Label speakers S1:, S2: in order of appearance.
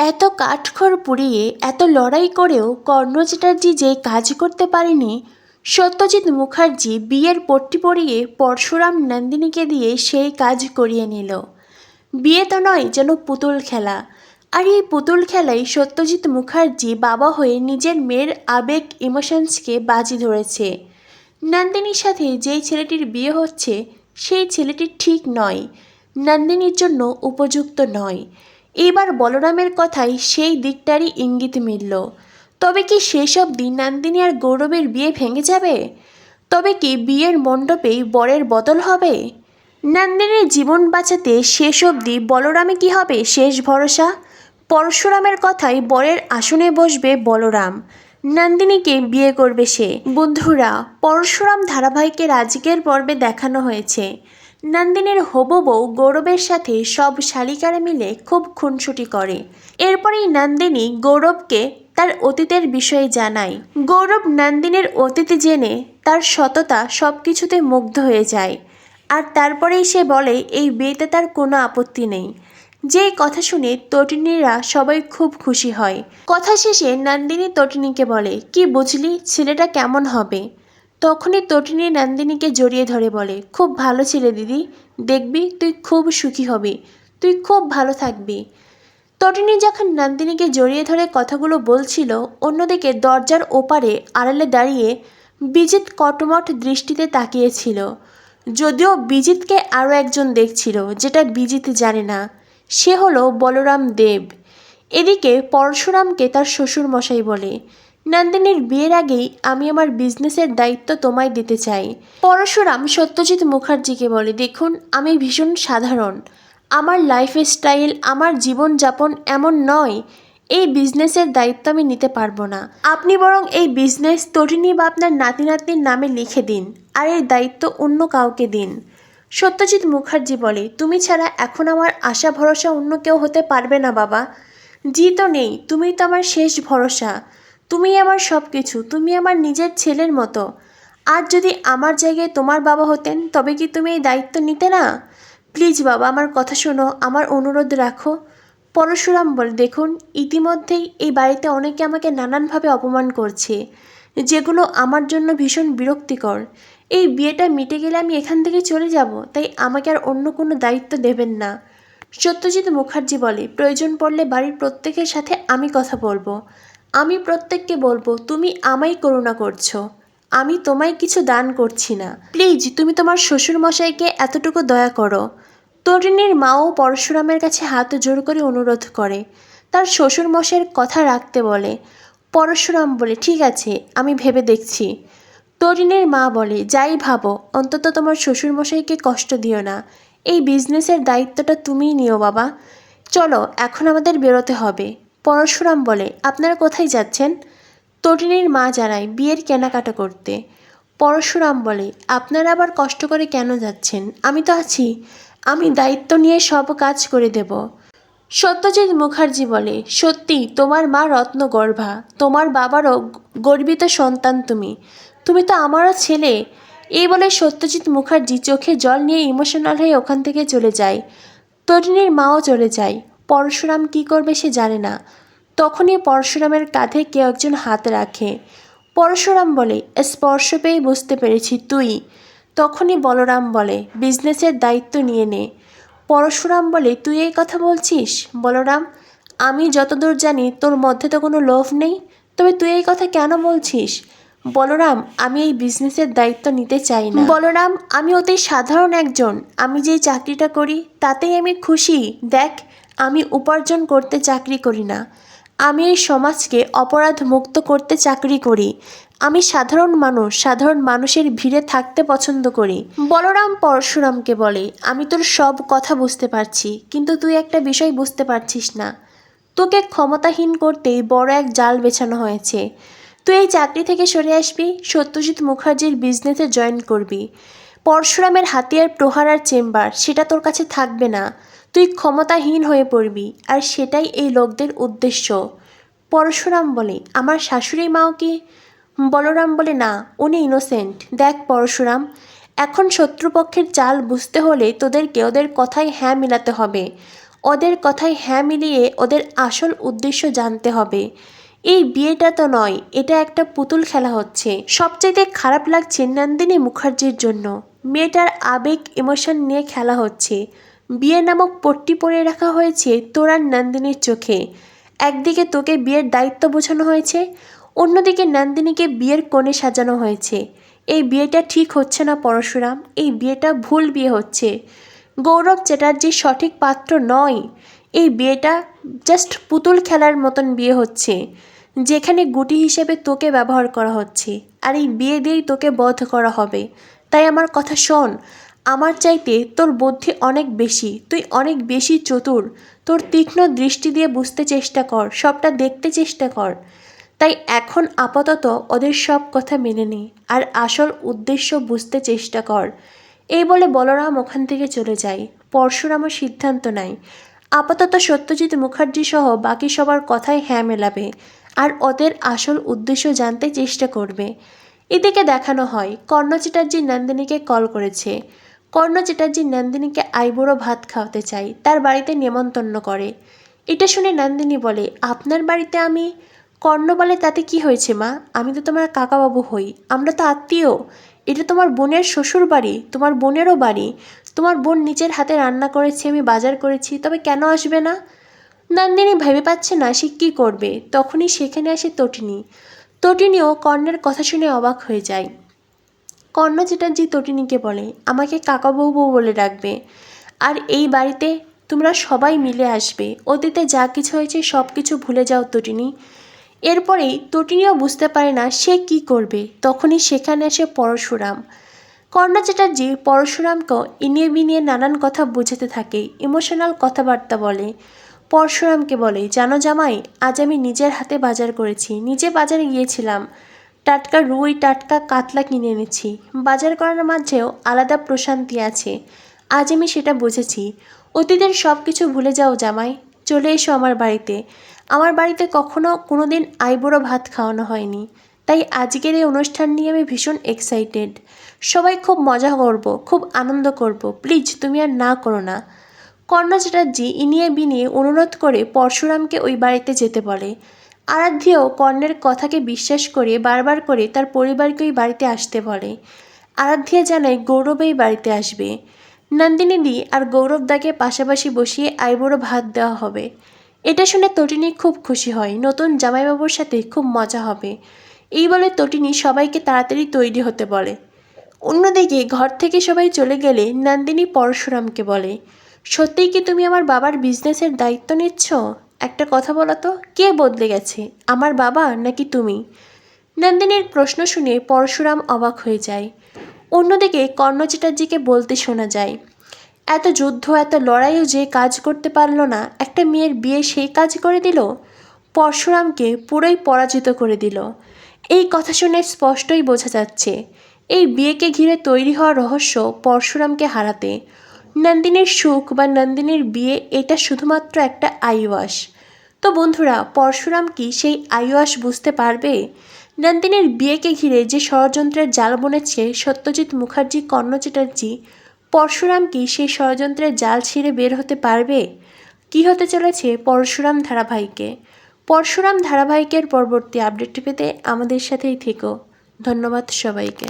S1: এত কাঠখড় পুড়িয়ে এত লড়াই করেও কর্ণ চ্যাটার্জি যে কাজ করতে পারেনি, সত্যজিৎ মুখার্জি বিয়ের পট্টি পরিয়ে পরশুরাম নন্দিনীকে দিয়ে সেই কাজ করিয়ে নিল। বিয়ে তো নয়, যেন পুতুল খেলা। আর এই পুতুল খেলায় সত্যজিৎ মুখার্জি বাবা হয়ে নিজের মেয়ের আবেগ ইমোশনসকে বাজি ধরেছে। নন্দিনীর সাথে যেই ছেলেটির বিয়ে হচ্ছে সেই ছেলেটি ঠিক নয়, নন্দিনীর জন্য উপযুক্ত নয়। এবার বলরামের কথায় সেই দিকটারই ইঙ্গিত মিলল। তবে কি শেষ অবধি নন্দিনী আর গৌরবের বিয়ে ভেঙে যাবে? তবে কি বিয়ের মণ্ডপেই বরের বদল হবে? নন্দিনীর জীবন বাঁচাতে শেষ অবধি বলরামে কি হবে শেষ ভরসা? পরশুরামের কথায় বরের আসনে বসবে বলরাম, নন্দিনীকে বিয়ে করবে সে। বন্ধুরা, পরশুরাম ধারাবাহিকের আজকের পর্বে দেখানো হয়েছে নন্দিনীর হবু বউ গৌরবের সাথে সব শালিকারা মিলে খুব খুনসুটি করে। এরপরেই নন্দিনী গৌরবকে তার অতীতের বিষয়ে জানায়। গৌরব নন্দিনীর অতীত জেনে তার সততা সব কিছুতে মুগ্ধ হয়ে যায়। আর তারপরেই সে বলে এই বিয়েতে তার কোনো আপত্তি নেই। যেই কথা শুনে তটিনীরা সবাই খুব খুশি হয়। কথা শেষে নন্দিনী তটিনীকে বলে, কি বুঝলি ছেলেটা কেমন হবে? তখনই তটিনী নন্দিনীকে জড়িয়ে ধরে বলে, খুব ভালো ছেলে দিদি, দেখবি তুই খুব সুখী হবি, তুই খুব ভালো থাকবি। তটিনী যখন নন্দিনীকে জড়িয়ে ধরে কথাগুলো বলছিল, অন্যদিকে দরজার ওপারে আড়ালে দাঁড়িয়ে বিজিত কটমট দৃষ্টিতে তাকিয়েছিল। যদিও বিজিতকে আরও একজন দেখছিল, যেটা বিজিত জানে না, সে হলো বলরাম দেব। এদিকে পরশুরামকে তার শ্বশুর মশাই বলে, নন্দিনীর বিয়ের আগেই আমি আমার বিজনেসের দায়িত্ব তোমায় দিতে চাই। পরশুরাম সত্যজিৎ মুখার্জিকে বলে, দেখুন আমি ভীষণ সাধারণ, আমার লাইফস্টাইল আমার জীবনযাপন এমন নয়, এই বিজনেসের দায়িত্ব আমি নিতে পারবো না। আপনি বরং এই বিজনেস তটিনী বা আপনার নাতি নাতনির নামে লিখে দিন, আর এর দায়িত্ব অন্য কাউকে দিন। সত্যজিৎ মুখার্জি বলে, তুমি ছাড়া এখন আমার আশা ভরসা অন্য কেউ হতে পারবে না বাবা। জি তো নেই, তুমি তো আমার শেষ ভরসা, তুমি আমার সব কিছু, তুমি আমার নিজের ছেলের মতো। আর যদি আমার জায়গায় তোমার বাবা হতেন তবে কি তুমি এই দায়িত্ব নিতে না? প্লিজ বাবা, আমার কথা শোনো, আমার অনুরোধ রাখো। পরশুরাম বলে, দেখুন ইতিমধ্যেই এই বাড়িতে অনেকে আমাকে নানানভাবে অপমান করছে, যেগুলো আমার জন্য ভীষণ বিরক্তিকর। এই বিয়েটা মিটে গেলে আমি এখান থেকে চলে যাব, তাই আমাকে আর অন্য কোনো দায়িত্ব দেবেন না। সত্যজিৎ মুখার্জি বলে, প্রয়োজন পড়লে বাড়ির প্রত্যেকের সাথে আমি কথা বলবো, আমি প্রত্যেককে বলবো তুমি আমায় করুণা করছো, আমি তোমায় কিছু দান করছি না। প্লিজ তুমি তোমার শ্বশুরমশাইকে এতটুকু দয়া করো। তরিণীর মাও পরশুরামের কাছে হাত জোর করে অনুরোধ করে, তার শ্বশুরমশাইয়ের কথা রাখতে বলে। পরশুরাম বলে, ঠিক আছে আমি ভেবে দেখছি। তরিণীর মা বলে, যাই ভাবো অন্তত তোমার শ্বশুরমশাইকে কষ্ট দিও না, এই বিজনেসের দায়িত্বটা তুমিই নিও বাবা। চলো এখন আমাদের বেরোতে হবে। পরশুরাম বলে, আপনারা কোথায় যাচ্ছেন? তটিনীর মা জানায়, বিয়ের কেনাকাটা করতে। পরশুরাম বলে, আপনারা আবার কষ্ট করে কেন যাচ্ছেন? আমি তো আছি, আমি দায়িত্ব নিয়ে সব কাজ করে দেব। সত্যজিৎ মুখার্জি বলে, সত্যি তোমার মা রত্নগর্ভা, তোমার বাবারও গর্বিত সন্তান তুমি, তুমি তো আমারও ছেলে। এই বলে সত্যজিৎ মুখার্জি চোখে জল নিয়ে ইমোশনাল হয়ে ওখান থেকে চলে যায়। তরিণীর মাও চলে যায়। পরশুরাম কী করবে সে জানে না। তখনই পরশুরামের কাঁধে কেউ একজন হাত রাখে। পরশুরাম বলে, স্পর্শ পেয়ে বুঝতে পেরেছি তুই। তখনই বলরাম বলে, বিজনেসের দায়িত্ব নিয়ে নে। পরশুরাম বলে, তুই এই কথা বলছিস? বলরাম, আমি যতদূর জানি তোর মধ্যে তো কোনো লোভ নেই, তবে তুই এই কথা কেন বলছিস? বলরাম, আমি এই বিজনেসের দায়িত্ব নিতে চাই না। বলরাম, আমি অতি সাধারণ একজন, আমি যেই চাকরিটা করি তাতেই আমি খুশি। দেখ, আমি উপার্জন করতে চাকরি করি না, আমি এই সমাজকে অপরাধ মুক্ত করতে চাকরি করি। আমি সাধারণ মানুষ, সাধারণ মানুষের ভিড়ে থাকতে পছন্দ করি। বলরাম পরশুরামকে বলে, আমি তোর সব কথা বুঝতে পারছি, কিন্তু তুই একটা বিষয় বুঝতে পারছিস না, তোকে ক্ষমতাহীন করতেই বড় এক জাল বেছানো হয়েছে। তুই এই চাকরি থেকে সরে আসবি, সত্যজিৎ মুখার্জির বিজনেসে জয়েন করবি। পরশুরামের হাতিয়ার প্রহার আর চেম্বার সেটা তোর কাছে থাকবে না, তুই ক্ষমতাহীন হয়ে পড়বি, আর সেটাই এই লোকদের উদ্দেশ্য। পরশুরাম বলে, আমার শাশুড়ি মাও কি? বলরাম বলে, না, উনি ইনোসেন্ট। দেখ পরশুরাম, এখন শত্রুপক্ষের চাল বুঝতে হলে তোদেরকে ওদের কথায় হ্যাঁ মিলাতে হবে, ওদের কথায় হ্যাঁ মিলিয়ে ওদের আসল উদ্দেশ্য জানতে হবে। এই বিয়েটা তো নয়, এটা একটা পুতুল খেলা হচ্ছে। সবচাইতে খারাপ লাগছে নন্দিনী মুখার্জির জন্য। মেয়েটার আবেগ ইমোশন নিয়ে খেলা হচ্ছে। বিয়ে নামক পট্টি পরিয়ে রাখা হয়েছে তোর আর নন্দিনীর চোখে। একদিকে তোকে বিয়ের দায়িত্ব বোঝানো হয়েছে, অন্যদিকে নন্দিনীকে বিয়ের কোণে সাজানো হয়েছে। এই বিয়েটা ঠিক হচ্ছে না পরশুরাম, এই বিয়েটা ভুল বিয়ে হচ্ছে। গৌরব চ্যাটার্জি সঠিক পাত্র নয়। এই বিয়েটা জাস্ট পুতুল খেলার মতন বিয়ে হচ্ছে, যেখানে গুটি হিসেবে তোকে ব্যবহার করা হচ্ছে, আর এই বিয়ে দিয়েই তোকে বধ করা হবে। তাই আমার কথা শোন, আমার চাইতে তোর বুদ্ধি অনেক বেশি, তুই অনেক বেশি চতুর। তোর তীক্ষ্ণ দৃষ্টি দিয়ে বুঝতে চেষ্টা কর, সবটা দেখতে চেষ্টা কর। তাই এখন আপাতত ওদের সব কথা মেনে নে, আর আসল উদ্দেশ্য বুঝতে চেষ্টা কর। এই বলে বলরাম ওখান থেকে চলে যায়। পরশুরামও সিদ্ধান্ত নেয় আপাতত সত্যজিৎ মুখার্জি সহ বাকি সবার কথায় হ্যাঁ মেলাবে, আর ওদের আসল উদ্দেশ্য জানতে চেষ্টা করবে। এদিকে দেখানো হয় কর্ণ চ্যাটার্জি নন্দিনীকে কল করেছে। কর্ণ চ্যাটার্জি নন্দিনীকে আইবুড়ো ভাত খাওয়াতে চায়, তার বাড়িতে নেমন্তন্ন করে। এটা শুনে নন্দিনী বলে, আপনার বাড়িতে আমি? কর্ণ বলে, তাতে কি হয়েছে মা, আমি তো তোমার কাকাবাবু হই, আমরা তো আত্মীয়। এটা তোমার বোনের শ্বশুর বাড়ি, তোমার বোনেরও বাড়ি। তোমার বোন নিজের হাতে রান্না করেছে, আমি বাজার করেছি, তবে কেন আসবে না? নন্দিনী ভেবে পাচ্ছে না সে কী করবে। তখনই সেখানে আসে তটিনী। তটিনীও কর্ণের কথা শুনে অবাক হয়ে যায়। কর্ণ চ্যাটার্জি তটিনীকে বলে, আমাকে কাকাবাবু বলে ডাকবে, আর এই বাড়িতে তোমরা সবাই মিলে আসবে। অতীতে যা কিছু হয়েছে সব কিছু ভুলে যাও তটিনী। এরপরেই তটিনীও বুঝতে পারে না সে কি করবে। তখনই সেখানে আসে পরশুরাম। কর্ণ চ্যাটার্জি পরশুরামকে ইনিয়ে বিনিয়ে নানান কথা বোঝাতে থাকে, ইমোশনাল কথাবার্তা বলে। পরশুরামকে বলে, জানো জামাই, আজ আমি নিজের হাতে বাজার করেছি, নিজে বাজারে গিয়েছিলাম, টাটকা রুই টাটকা কাতলা কিনে এনেছি। বাজার করার মাঝেও আলাদা প্রশান্তি আছে, আজ আমি সেটা বুঝেছি। অতীতের সব কিছু ভুলে যাও জামাই, চলে এসো আমার বাড়িতে। আমার বাড়িতে কখনো কোনো দিন আইবুড়ো ভাত খাওয়ানো হয়নি, তাই আজকের এই অনুষ্ঠান নিয়ে আমি ভীষণ এক্সাইটেড। সবাই খুব মজা করব, খুব আনন্দ করব, প্লিজ তুমি আর না করো না। কর্ণ চ্যাটার্জি ইনিয়ে বিনিয়ে অনুরোধ করে পরশুরামকে ওই বাড়িতে যেতে বলে। আরাধ্যও কর্ণের কথাকে বিশ্বাস করে বারবার করে তার পরিবারকে ওই বাড়িতে আসতে বলে। আরাধ্যা জানায় গৌরব এই বাড়িতে আসবে। নন্দিনী আর গৌরবদাকে পাশাপাশি বসিয়ে আইবুড়ো ভাত দেওয়া হবে। এটা শুনে তটিনী খুব খুশি হয়, নতুন জামাইবাবুর সাথে খুব মজা হবে। এই বলে তটিনী সবাইকে তাড়াতাড়ি তৈরি হতে বলে। অন্যদিকে ঘর থেকে সবাই চলে গেলে নন্দিনী পরশুরামকে বলে, সত্যিই কি তুমি আমার বাবার বিজনেসের দায়িত্ব নিচ্ছ? একটা কথা বলো তো, কে বদলে গেছে, আমার বাবা নাকি তুমি? নন্দিনীর প্রশ্ন শুনে পরশুরাম অবাক হয়ে যায়। অন্যদিকে কর্ণ চ্যাটার্জিকে বলতে শোনা যায়, এত যুদ্ধ এত লড়াইও যে কাজ করতে পারল না, একটা মেয়ের বিয়ে সেই কাজ করে দিল। পরশুরামকে পুরোই পরাজিত করে দিল। এই কথা শুনে স্পষ্টই বোঝা যাচ্ছে এই বিয়েকে ঘিরে তৈরি হওয়া রহস্য পরশুরামকে হারাতে। নন্দিনীর সুখ বা নন্দিনীর বিয়ে এটা শুধুমাত্র একটা আইওয়াশ। তো বন্ধুরা, পরশুরাম কি সেই আইওয়াশ বুঝতে পারবে? নন্দিনীর বিয়েকে ঘিরে যে ষড়যন্ত্রের জাল বুনেছে সত্যজিৎ মুখার্জি কর্ণ চ্যাটার্জি, পরশুরাম কি সেই ষড়যন্ত্রের জাল ছিঁড়ে বের হতে পারবে? কি হতে চলেছে পরশুরাম ধারাবাহিকে? পরশুরাম ধারাবাহিকের পরবর্তী আপডেট পেতে আমাদের সাথেই থেকো। ধন্যবাদ সবাইকে।